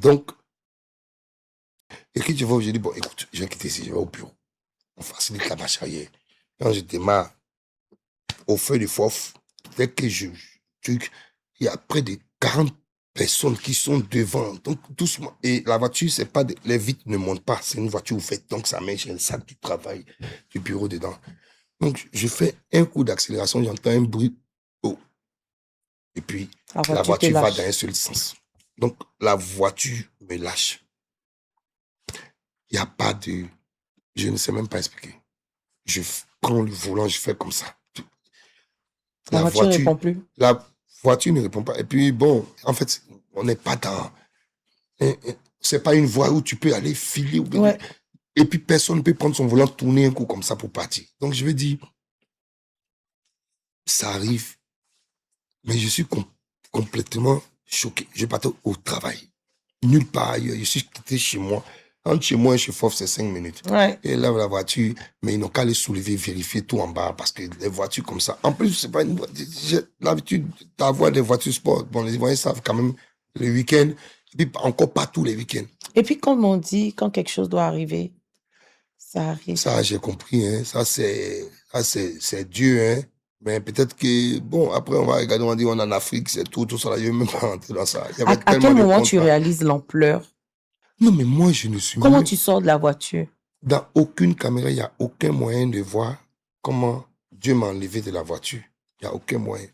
Donc, et que je vois, je dis, bon, écoute, je vais quitter ici, je vais au bureau. On facilite la marche arrière. Quand je démarre au feu de force, dès que truc, il y a près de 40 personnes qui sont devant. Donc, doucement. Et la voiture, c'est pas, les vitres ne montent pas. C'est une voiture ouverte. Donc, ça met un sac du travail, du bureau dedans. Donc, je fais un coup d'accélération, j'entends un bruit. Oh. Et puis, la voiture va dans un seul sens. Donc, la voiture me lâche. Il n'y a pas de... Je ne sais même pas expliquer. Je prends le volant, je fais comme ça. La voiture ne répond plus. La voiture ne répond pas. Et puis, bon, en fait, on n'est pas dans... C'est pas une voie où tu peux aller filer. Ouais. Et puis, personne ne peut prendre son volant, tourner un coup comme ça pour partir. Donc, je vais dire, ça arrive, mais je suis complètement choqué. Je partais au travail. Nulle part ailleurs. Je suis quitté chez moi. Entre chez moi et chez Fof, c'est 5 minutes. Ouais. Et là, la voiture, mais ils n'ont qu'à les soulever, vérifier tout en bas, parce que les voitures comme ça, en plus, c'est pas une voiture, j'ai l'habitude d'avoir des voitures sport. Bon, les voyageurs savent quand même le week-end, et puis encore pas tous les week-ends. Et puis, comme on dit, quand quelque chose doit arriver, ça arrive. Ça, j'ai compris, hein. Ça, c'est Dieu, hein. Mais peut-être que, bon, après, on va regarder, on va dire, on est en Afrique, c'est tout ça, là, je vais même pas rentrer dans ça. À quel moment tu réalises l'ampleur? Non, mais moi, je ne suis Comment tu sors de la voiture? Dans aucune caméra, il n'y a aucun moyen de voir comment Dieu m'a enlevé de la voiture. Il n'y a aucun moyen.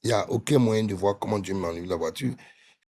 Il n'y a aucun moyen de voir comment Dieu m'a enlevé de la voiture.